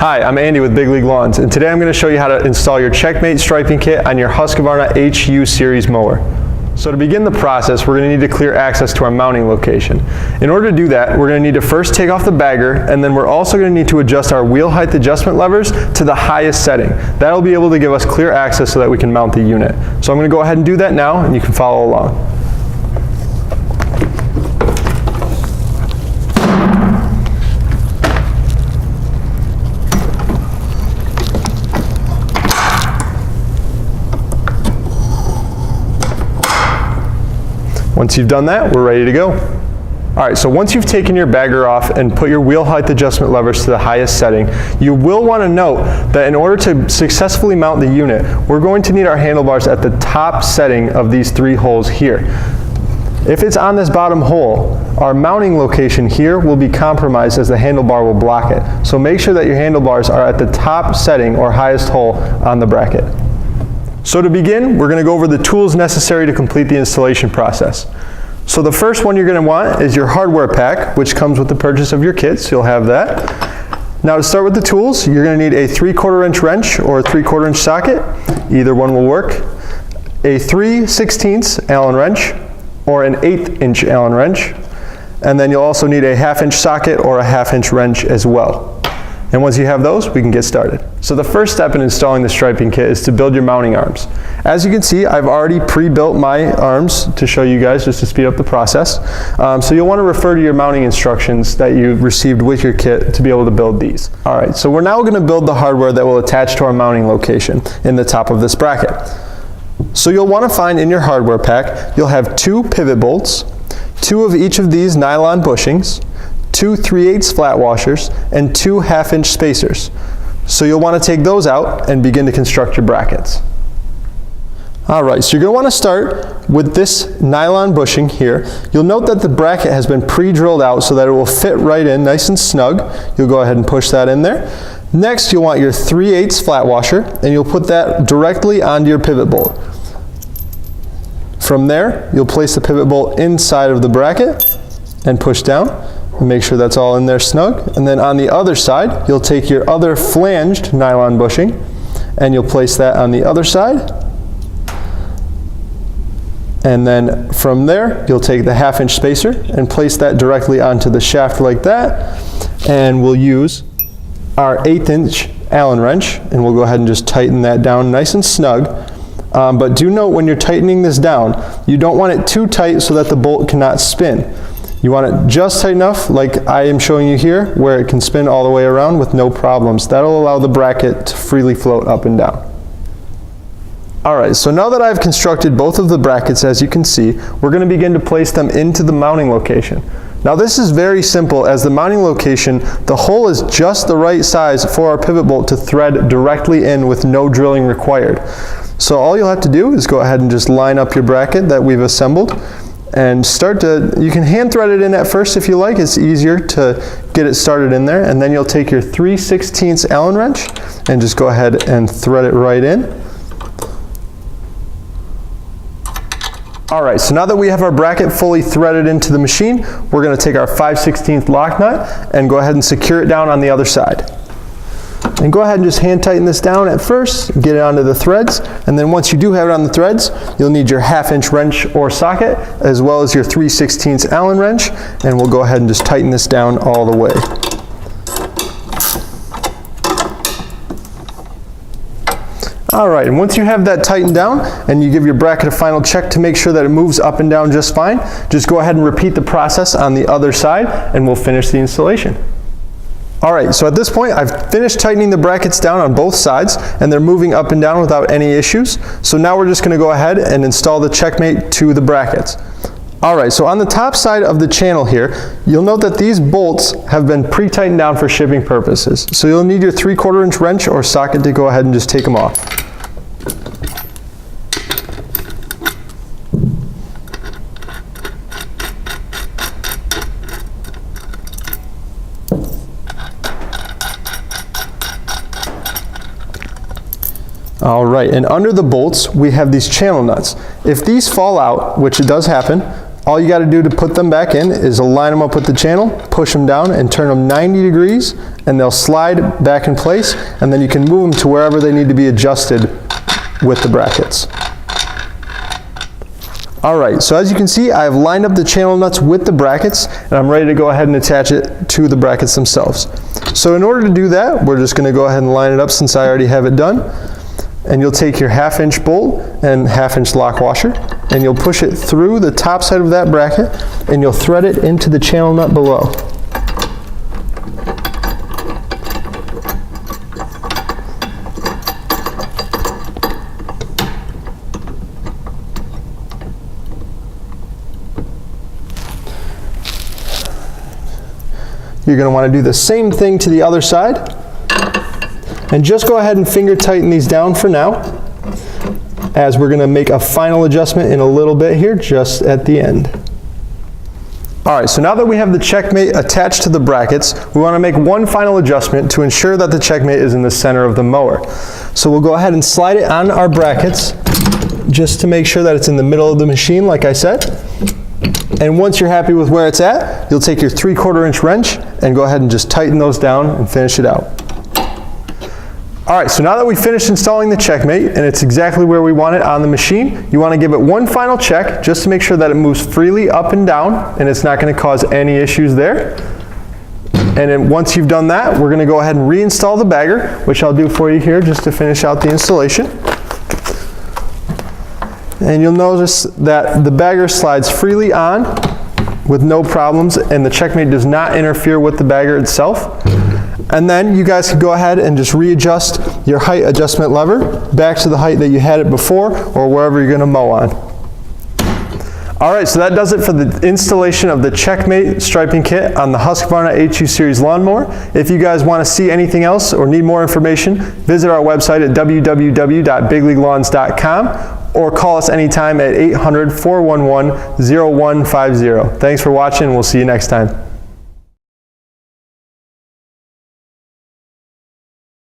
Hi, I'm Andy with Big League Lawns, and today I'm going to show you how to install your CheckMate Striping Kit on your Husqvarna HU series mower. So to begin the process, we're going to need to clear access to our mounting location. In order to do that, we're going to need to first take off the bagger, and then we're also going to need to adjust our wheel height adjustment levers to the highest setting. That'll be able to give us clear access so that we can mount the unit. So I'm going to go ahead and do that now, and you can follow along. Once you've done that, we're ready to go. All right, so once you've taken your bagger off and put your wheel height adjustment levers to the highest setting, you will want to note that in order to successfully mount the unit, we're going to need our handlebars at the top setting of these 3 holes here. If it's on this bottom hole, our mounting location here will be compromised as the handlebar will block it. So make sure that your handlebars are at the top setting or highest hole on the bracket. So to begin, we're going to go over the tools necessary to complete the installation process. So the first one you're going to want is your hardware pack, which comes with the purchase of your kit, so you'll have that. Now to start with the tools, you're going to need a 3/4 inch wrench or a 3/4 inch socket. Either one will work. A 3/16 Allen wrench or an 1/8 inch Allen wrench. And then you'll also need a 1/2 inch socket or a 1/2 inch wrench as well. And once you have those, we can get started. So the first step in installing the striping kit is to build your mounting arms. As you can see, I've already pre-built my arms to show you guys just to speed up the process. So you'll want to refer to your mounting instructions that you received with your kit to be able to build these. All right, so we're now going to build the hardware that will attach to our mounting location in the top of this bracket. So you'll want to find in your hardware pack, you'll have 2 pivot bolts, 2 of each of these nylon bushings, 2 3/8 flat washers, and 2 1/2 inch spacers. So you'll want to take those out and begin to construct your brackets. Alright, so you're going to want to start with this nylon bushing here. You'll note that the bracket has been pre-drilled out so that it will fit right in nice and snug. You'll go ahead and push that in there. Next, you'll want your 3/8 flat washer, and you'll put that directly onto your pivot bolt. From there, you'll place the pivot bolt inside of the bracket and push down. Make sure that's all in there snug. And then on the other side, you'll take your other flanged nylon bushing and you'll place that on the other side. And then from there, you'll take the 1/2 inch spacer and place that directly onto the shaft like that. And we'll use our 1/8 inch Allen wrench and we'll go ahead and just tighten that down nice and snug. But do note when you're tightening this down, you don't want it too tight so that the bolt cannot spin. You want it just tight enough, like I am showing you here, where it can spin all the way around with no problems. That'll allow the bracket to freely float up and down. Alright, so now that I've constructed both of the brackets, as you can see, we're going to begin to place them into the mounting location. Now this is very simple, as the mounting location, the hole is just the right size for our pivot bolt to thread directly in with no drilling required. So all you'll have to do is go ahead and just line up your bracket that we've assembled and you can hand thread it in at first if you like. It's easier to get it started in there. And then you'll take your 3/16 Allen wrench and just go ahead and thread it right in. All right, so now that we have our bracket fully threaded into the machine, we're going to take our 5/16 lock nut and go ahead and secure it down on the other side. And go ahead and just hand tighten this down at first, get it onto the threads, and then once you do have it on the threads, you'll need your 1/2 inch wrench or socket, as well as your 3/16 Allen wrench, and we'll go ahead and just tighten this down all the way. Alright, and once you have that tightened down, and you give your bracket a final check to make sure that it moves up and down just fine, just go ahead and repeat the process on the other side, and we'll finish the installation. Alright, so at this point I've finished tightening the brackets down on both sides and they're moving up and down without any issues. So now we're just going to go ahead and install the CheckMate to the brackets. Alright, so on the top side of the channel here, you'll note that these bolts have been pre-tightened down for shipping purposes. So you'll need your 3/4 inch wrench or socket to go ahead and just take them off. Alright, and under the bolts we have these channel nuts. If these fall out, which it does happen, All you got to do to put them back in is align them up with the channel, push them down, and turn them 90 degrees, and they'll slide back in place, and then you can move them to wherever they need to be adjusted with the brackets. Alright, so as you can see, I've lined up the channel nuts with the brackets, and I'm ready to go ahead and attach it to the brackets themselves. So in order to do that, we're just going to go ahead and line it up since I already have it done. And you'll take your 1/2 inch bolt and 1/2 inch lock washer, and you'll push it through the top side of that bracket, and you'll thread it into the channel nut below. You're going to want to do the same thing to the other side. And just go ahead and finger tighten these down for now, as we're going to make a final adjustment in a little bit here, just at the end. Alright, so now that we have the CheckMate attached to the brackets, we want to make one final adjustment to ensure that the CheckMate is in the center of the mower. So we'll go ahead and slide it on our brackets, just to make sure that it's in the middle of the machine, like I said. And once you're happy with where it's at, you'll take your 3/4 inch wrench and go ahead and just tighten those down and finish it out. Alright, so now that we finished installing the CheckMate and it's exactly where we want it on the machine, you want to give it one final check just to make sure that it moves freely up and down and it's not going to cause any issues there. And then once you've done that, we're going to go ahead and reinstall the bagger, which I'll do for you here just to finish out the installation. And you'll notice that the bagger slides freely on with no problems, and the CheckMate does not interfere with the bagger itself. And then you guys can go ahead and just readjust your height adjustment lever back to the height that you had it before, or wherever you're going to mow on. Alright, so that does it for the installation of the CheckMate Striping Kit on the Husqvarna HU Series lawnmower. If you guys want to see anything else or need more information, visit our website at www.bigleaguelawns.com or call us anytime at 800-411-0150. Thanks for watching, and we'll see you next time.